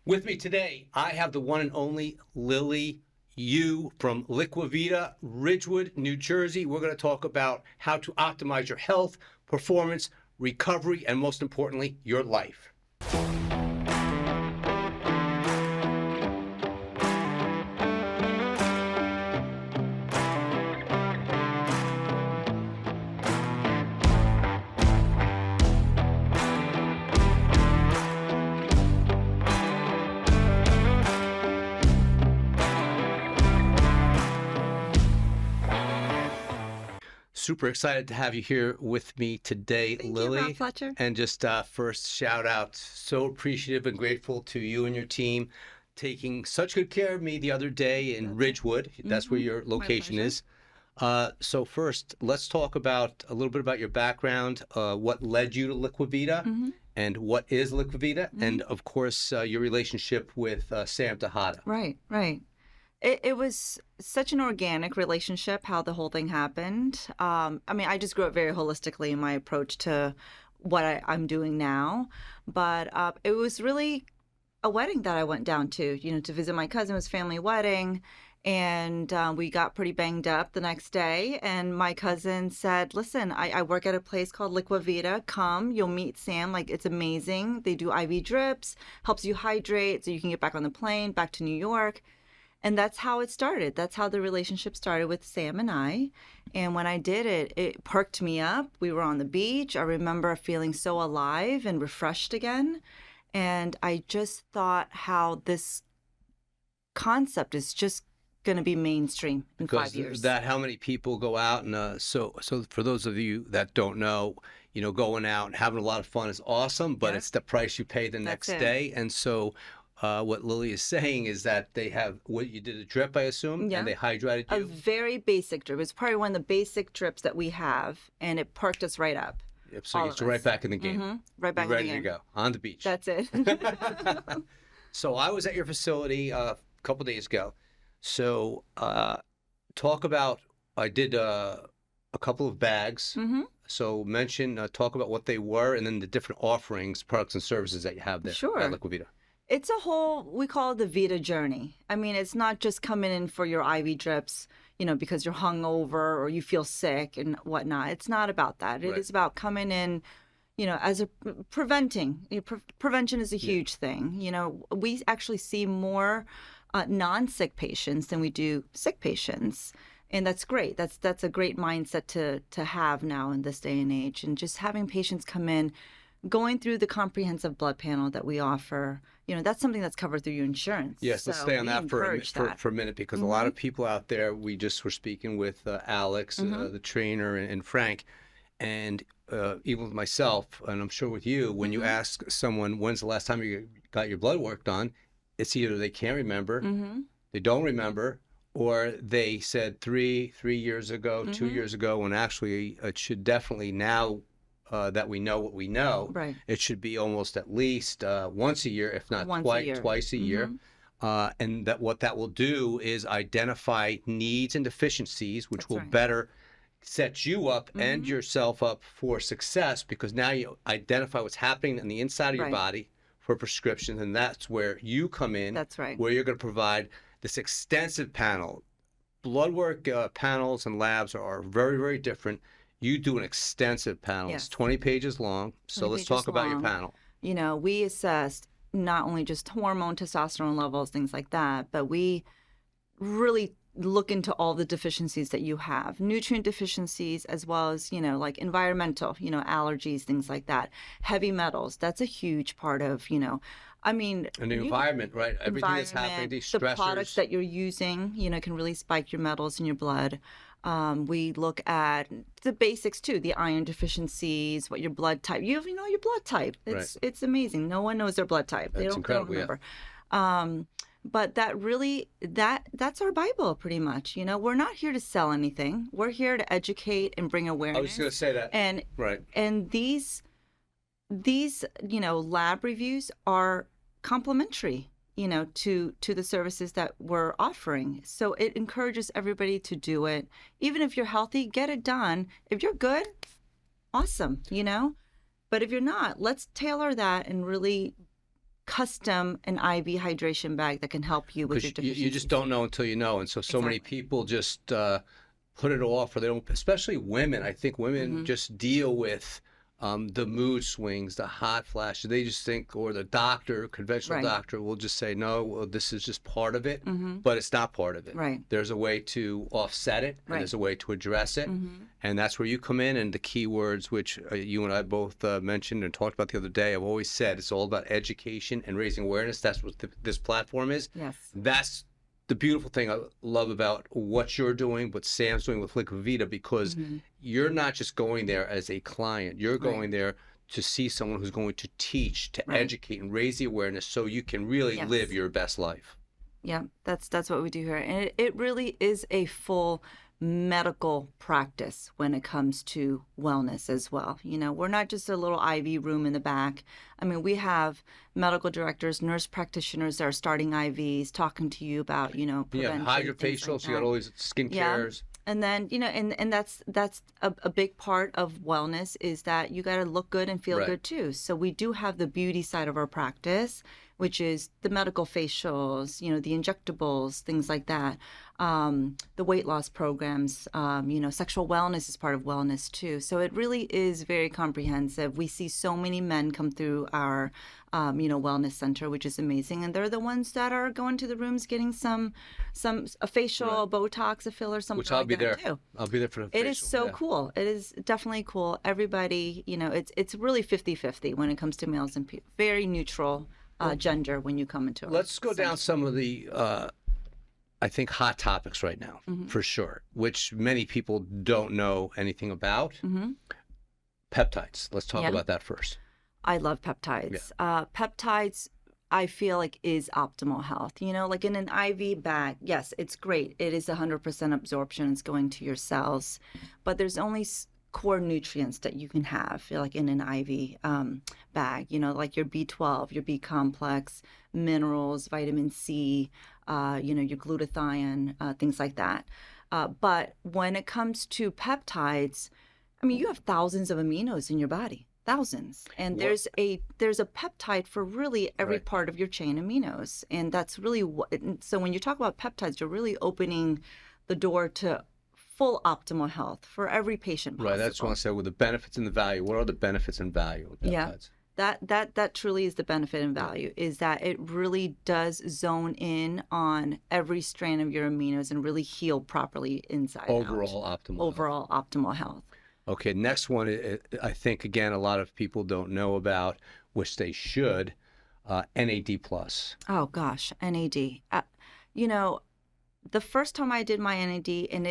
With me today, I have the one and only Lily Yu from Liquivida, Ridgewood, New Jersey. We're going to talk about how to optimize your health, performance, recovery, and most importantly, your life. Super excited to have you here with me today, Thank Lily. you, Rob Fletcher. And just first shout out, so appreciative and grateful to you and your team taking such good care of me the other day in Ridgewood. That's where your location is. So first, let's talk about a little bit about your background, what led you to Liquivida, and what is Liquivida, and of course, your relationship with Sam Tejada. Right. It was such an organic relationship, how the whole thing happened. I just grew up very holistically in my approach to what I'm doing now. But it was really a wedding that I went down to visit my cousin. It was a family wedding. And we got pretty banged up the next day. And my cousin said, listen, I work at a place called Liquivida. Come, you'll meet Sam. Like, it's amazing. They do IV drips, helps you hydrate so you can get back on the plane, back to New York. And that's how it started. That's how the relationship started with Sam and I. And when I did it, it perked me up. We were on the beach. I remember feeling so alive and refreshed again. And I just thought how this concept is just going to be mainstream in 5 years. How many people go out and so for those of you that don't know, going out and having a lot of fun is awesome, but it's the price you pay the next day. And so what Lily is saying is that they have, you did a drip, I assume, and they hydrated you? A very basic drip. It's probably one of the basic drips that we have, and it perked us right up. Yep, so it's right back in the game. Right back in the game. Ready to go, on the beach. That's it. So I was at your facility a couple days ago. So talk about, I did a couple of bags. So talk about what they were and then the different offerings, products and services that you have there at Liquivida. It's a whole, we call it the Vidajourney. I mean, it's not just coming in for your IV drips, because you're hungover or you feel sick and whatnot. It's not about that. It is about coming in, as a preventing. Prevention is a huge thing. We actually see more non-sick patients than we do sick patients. And that's great. That's a great mindset to have now in this day and age. And just having patients come in, going through the comprehensive blood panel that we offer, that's something that's covered through your insurance. Yes, let's stay on that for a minute, because a lot of people out there, we just were speaking with Alex, the trainer, and Frank, and even with myself, and I'm sure with you, when you ask someone, when's the last time you got your blood work done, it's either they can't remember, they don't remember, or they said 3 years ago, 2 years ago, when actually it should definitely now that we know what we know, it should be almost at least once a year, if not twice a year. And that what that will do is identify needs and deficiencies, which will better set you up and yourself up for success, because now you identify what's happening in the inside of your body for prescriptions, and that's where you come in. That's right. Where you're going to provide this extensive panel. Blood work panels and labs are very, very different. You do an extensive panel. It's 20 pages long. So let's talk about your panel. We assessed not only just hormone, testosterone levels, things like that, but we really look into all the deficiencies that you have, nutrient deficiencies, as well as, like environmental, allergies, things like that. Heavy metals, that's a huge part of, and the environment, right? Everything that's happening, these stressors. The products that you're using, can really spike your metals in your blood. We look at the basics too, the iron deficiencies, what your blood type. You know your blood type. It's amazing. No one knows their blood type. They don't remember. But that really, that's our Bible pretty much. We're not here to sell anything. We're here to educate and bring awareness. I was going to say that. And these lab reviews are complementary, to the services that we're offering. So it encourages everybody to do it. Even if you're healthy, get it done. If you're good, awesome, But if you're not, let's tailor that and really custom an IV hydration bag that can help you with your Because you deficiencies. just don't know until you know. And so many Exactly. people just put it off, or they don't, especially women. I think women just deal with the mood swings, the hot flashes. They just think, or the doctor, conventional Right. doctor will just say, no, well, this is just part of it, Mm-hmm. but it's not part of it. Right. There's a way to offset it, and Right. there's a way to address it. Mm-hmm. And that's where you come in. And the key words, which you and I both mentioned and talked about the other day, I've always said it's all about education and raising awareness. That's what this platform is. Yes. That's the beautiful thing I love about what you're doing, what Sam's doing with Liquivida, because you're not just going there as a client. You're going there to see someone who's going to teach, to educate, and raise the awareness so you can really live your best life. Yeah, that's what we do here. And it really is a full medical practice when it comes to wellness as well. You know, we're not just a little IV room in the back. I mean, we have medical directors, nurse practitioners that are starting IVs, talking to you about, you know, prevention. Yeah, hydrofacials, you got all these skin cares. And then, you know, and that's a big part of wellness is that you got to look good and feel good too. So we do have the beauty side of our practice, which is the medical facials, you know, the injectables, things like that. The weight loss programs, you know, sexual wellness is part of wellness too. So it really is very comprehensive. We see so many men come through our, you know, wellness center, which is amazing. And they're the ones that are going to the rooms getting a facial, a Botox, a filler, something Which I'll like be that there. too. I'll be there for the facial. It is so cool. It is definitely cool. Everybody, you know, it's really 50-50 when it comes to males and very neutral gender when you come into it. Let's go down some of the, I think, hot topics right now, for sure, which many people don't know anything about. Peptides. Let's talk about that first. I love peptides. Peptides, I feel like, is optimal health. You know, like in an IV bag, yes, it's great. It is 100% absorption. It's going to your cells. But there's only core nutrients that you can have, like in an IV bag, you know, like your B12, your B complex, minerals, vitamin C, you know, your glutathione, things like that. But when it comes to peptides, I mean, you have thousands of aminos in your body. Thousands. And there's a peptide for really every part of your chain aminos. And that's really what, so when you talk about peptides, you're really opening the door to full optimal health for every patient possible. Right. That's what I said with the benefits and the value. What are the benefits and value of peptides? Yeah. That truly is the benefit and value, is that it really does zone in on every strand of your aminos and really heal properly inside Overall out. optimal. Overall optimal health. Okay, next one, I think, again, a lot of people don't know about, which they should, NAD+. Oh, gosh, NAD. You know, the first time I did my NAD, and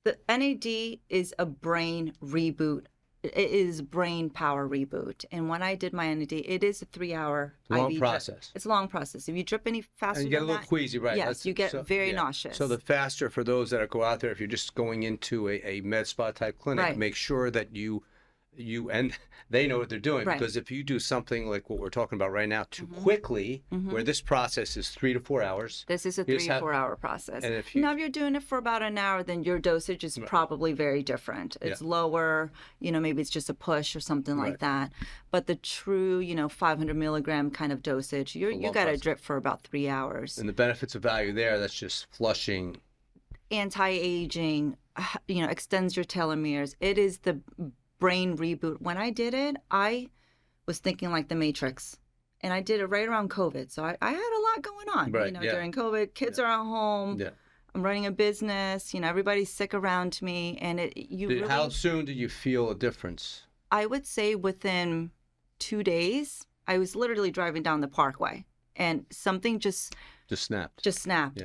the NAD is a brain reboot. It is brain power reboot. And when I did my NAD, it is a 3-hour long IV process. Drip. It's a long process. If you drip any faster And you get a than little that, queasy, right? yes, you get very nauseous. So the faster, for those that go out there, if you're just going into a med spa type clinic, make sure that you and they know what they're doing, because if you do something like what we're talking about right now too quickly, where this process is 3 to 4 hours. This is a 3 to 4 hour process. And if now, if you're doing it for about an hour, then your dosage is probably very different. It's lower, you know, maybe it's just a push or something like that. But the true, you know, 500 milligram kind of dosage, you got to drip for about 3 hours. And the benefits of value there, that's just flushing. Anti-aging, you know, extends your telomeres. It is the brain reboot. When I did it, I was thinking like the Matrix, and I did it right around COVID. So I had a lot going on, you know, during COVID. Kids are at home. I'm running a business. You know, everybody's sick around me, and How soon did you feel a difference? I would say within 2 days. I was literally driving down the Parkway, and something just snapped.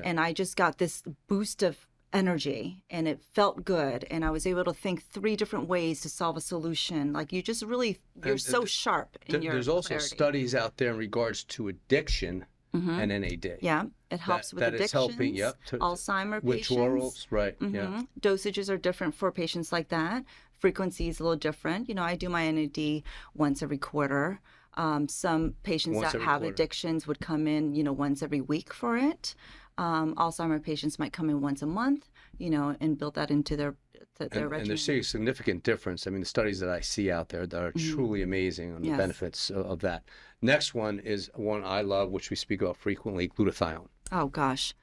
And I just got this boost of energy, and it felt good, and I was able to think 3 different ways to solve a solution. Like, you just really, you're so sharp in your There's also clarity. studies out there in regards to addiction and NAD. Yeah, it helps with addictions, is helping, Alzheimer withdrawals, patients. Dosages are different for patients like that. Frequency is a little different. You know, I do my NAD once every quarter. Some patients that have addictions would come in, you know, once every week for it. Alzheimer patients might come in once a month, you know, and build that into their their and regimen. there's a significant difference. I mean, the studies that I see out there that are truly amazing on the benefits of that. Next one is one I love, which we speak about frequently, glutathione. Oh gosh.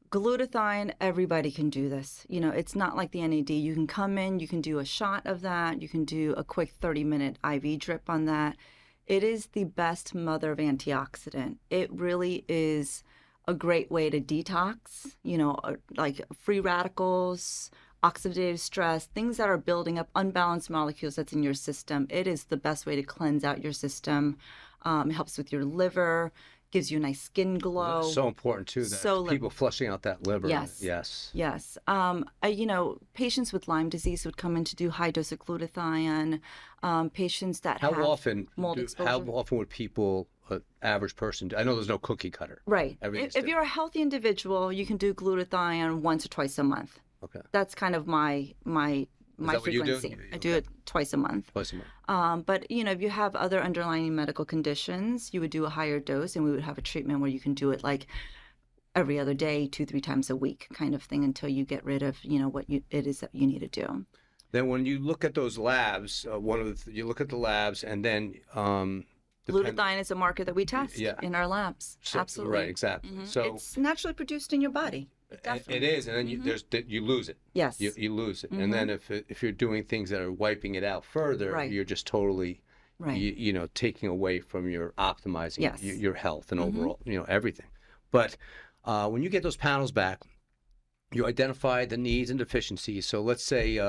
Glutathione, everybody can do this. You know, it's not like the NAD. You can come in, you can do a shot of that, you can do a quick 30-minute IV drip on that. It is the best mother of antioxidant. It really is a great way to detox, you know, like free radicals, oxidative stress, things that are building up unbalanced molecules that's in your system. It is the best way to cleanse out your system. It helps with your liver, gives you a nice skin glow. So important too, that people flushing out that liver. Yes. Yes. You know, patients with Lyme disease would come in to do high dose of glutathione. Patients that have mold exposure. How often would people, average person, I know there's no cookie cutter. Right. If you're a healthy individual, you can do glutathione once or twice a month. Okay. That's kind of my frequency. I do it twice a month. Twice a month. But you know, if you have other underlying medical conditions, you would do a higher dose, and we would have a treatment where you can do it like every other day, 2-3 times a week, kind of thing, until you get rid of, you know, what it is that you need to do. Then when you look at those labs, you look at the labs, and then glutathione is a marker that we test in our labs. Absolutely. Right. Exactly. Mm-hmm. So it's naturally produced in your body. Definitely. It is, and then you lose it. Yes. You lose it, and then if you're doing things that are wiping it out further, you're just totally, you know, taking away from your optimizing your health and overall, you know, everything. But when you get those panels back, you identify the needs and deficiencies. So let's say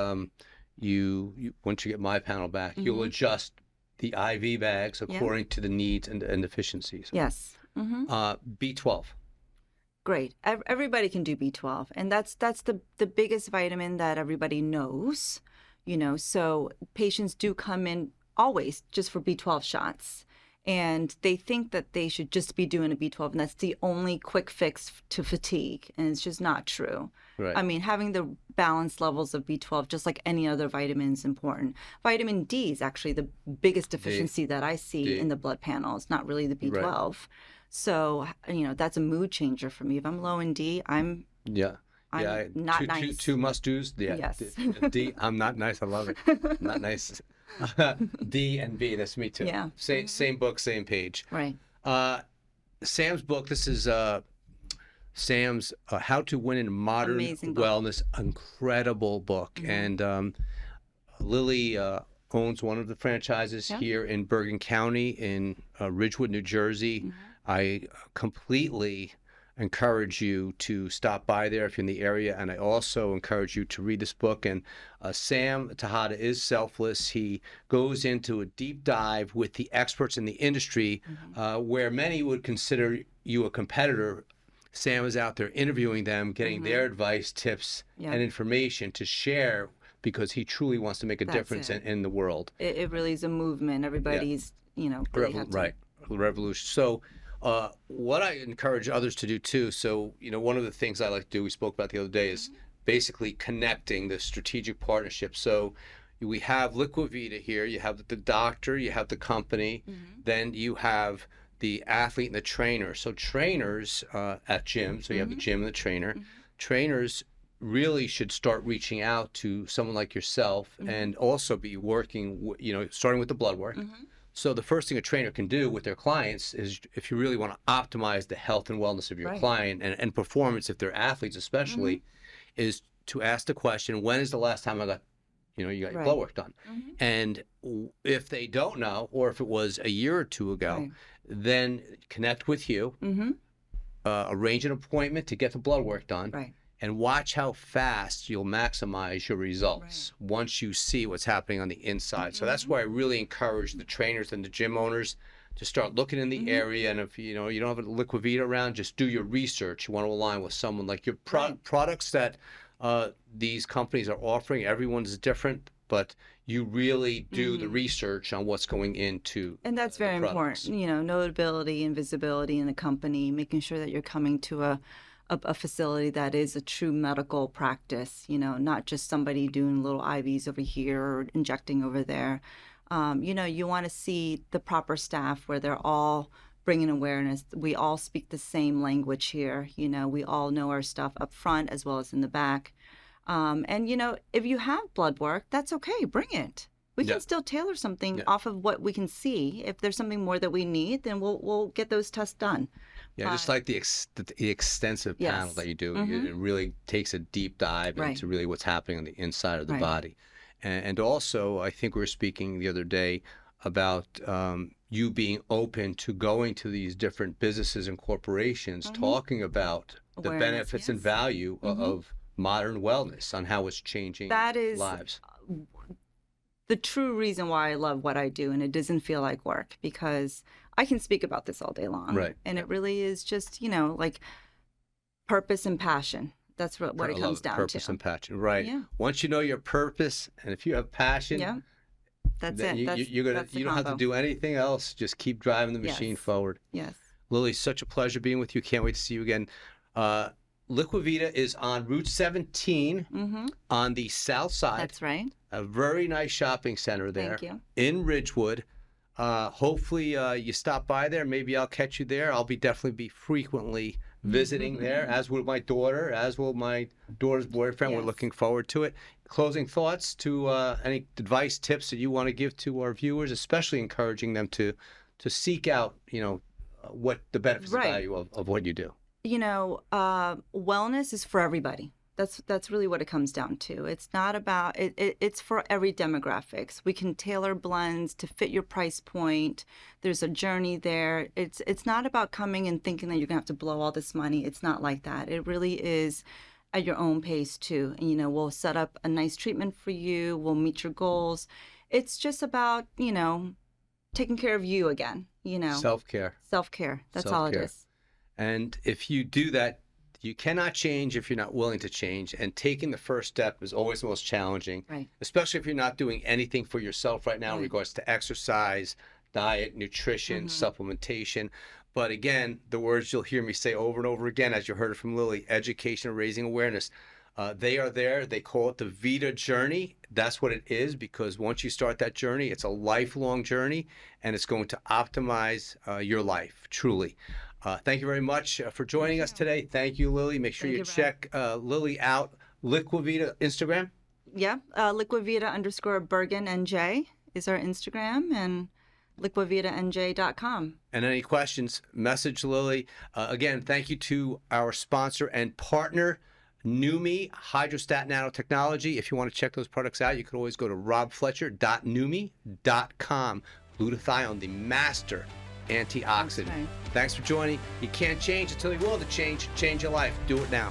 you once you get my panel back, you'll adjust the IV bags according to the needs and deficiencies. Yes. B12. Great. Everybody can do B12, and that's the biggest vitamin that everybody knows, you know. So patients do come in always just for B12 shots, and they think that they should just be doing a B12, and that's the only quick fix to fatigue, and it's just not true. Right. I mean, having the balanced levels of B12, just like any other vitamin, is important. Vitamin D is actually the biggest deficiency that I see in the blood panel. It's not really the B12. Right. So, you know, that's a mood changer for me. If I'm low in D, I'm not nice. Two must-dos. Yes. D, I'm not nice. I love it. Not nice. D and B, that's me too. Yeah. Same book, same page. Right. Sam's book, this is Sam's How to Win in Modern Wellness. Incredible book. And Lily owns one of the franchises here in Bergen County in Ridgewood, New Jersey. I completely encourage you to stop by there if you're in the area, and I also encourage you to read this book. And Sam Tejada is selfless. He goes into a deep dive with the experts in the industry, where many would consider you a competitor. Sam is out there interviewing them, getting their advice, tips, and information to share, because he truly wants to make a difference in the world. It really is a movement. Everybody's, you know, really revolution. So what I encourage others to do too, so, you know, one of the things I like to do, we spoke about the other day, is basically connecting the strategic partnership. So we have Liquivida here, you have the doctor, you have the company, then you have the athlete and the trainer. So trainers at gyms, so you have the gym and the trainer. Trainers really should start reaching out to someone like yourself and also be working, you know, starting with the blood work. So the first thing a trainer can do with their clients is, if you really want to optimize the health and wellness of your client and performance, if they're athletes especially, is to ask the question, when is the last time you got your blood work done? And if they don't know, or if it was a year or two ago, then connect with you, arrange an appointment to get the blood work done, and watch how fast you'll maximize your results once you see what's happening on the inside. So that's why I really encourage the trainers and the gym owners to start looking in the area. And if you know you don't have a Liquivida around, just do your research. You want to align with someone like your products that these companies are offering. Everyone's different, but you really do the research on what's going into and that's very important. You know, notability and visibility in the company, making sure that you're coming to a facility that is a true medical practice, you know, not just somebody doing little IVs over here or injecting over there. You know, you want to see the proper staff where they're all bringing awareness. We all speak the same language here. You know, we all know our stuff up front as well as in the back. And, if you have blood work, that's okay. Bring it. We can still tailor something off of what we can see. If there's something more that we need, then we'll get those tests done. Yeah, just like the extensive panel that you do, it really takes a deep dive into really what's happening on the inside of the body. And also, I think we were speaking the other day about you being open to going to these different businesses and corporations, talking about the benefits and value of modern wellness, on how it's changing lives. The true reason why I love what I do, and it doesn't feel like work, because I can speak about this all day long. Right. And it really is just, like purpose and passion. That's what it comes down to. Purpose and passion. Right. Yeah. Once you know your purpose, and if you have passion, that's it. You don't have to do anything else. Just keep driving the machine forward. Yes. Lily, such a pleasure being with you. Can't wait to see you again. Liquivida is on Route 17 on the south side. That's right. A very nice shopping center there. Thank you. In Ridgewood. Hopefully you stop by there. Maybe I'll catch you there. I'll definitely be frequently visiting there, as will my daughter, as will my daughter's boyfriend. We're looking forward to it. Closing thoughts to any advice, tips that you want to give to our viewers, especially encouraging them to seek out, what the benefits and value of what you do. Wellness is for everybody. That's really what it comes down to. It's not about it. It's for every demographics. We can tailor blends to fit your price point. There's a journey there. It's not about coming and thinking that you're gonna have to blow all this money. It's not like that. It really is at your own pace too. And we'll set up a nice treatment for you. We'll meet your goals. It's just about taking care of you again. Self-care. Self-care. That's all it is. And if you do that, you cannot change if you're not willing to change. And taking the first step is always the most challenging, especially if you're not doing anything for yourself right now in regards to exercise, diet, nutrition, supplementation. But again, the words you'll hear me say over and over again, as you heard it from Lily, education and raising awareness. They are there. They call it the Vita journey. That's what it is, because once you start that journey, it's a lifelong journey, and it's going to optimize your life, truly. Thank you very much for joining us today. Thank you, Lily. Make sure you check Lily out. Liquivida Instagram? Yeah, Liquivida_Bergen NJ is our Instagram, and liquividanj.com. And any questions, message Lily. Again, thank you to our sponsor and partner, Numi Hydrostat Nanotechnology. If you want to check those products out, you can always go to robfletcher.numi.com. Glutathione, the master antioxidant. Thanks for joining. You can't change until you're willing to change. Change your life. Do it now.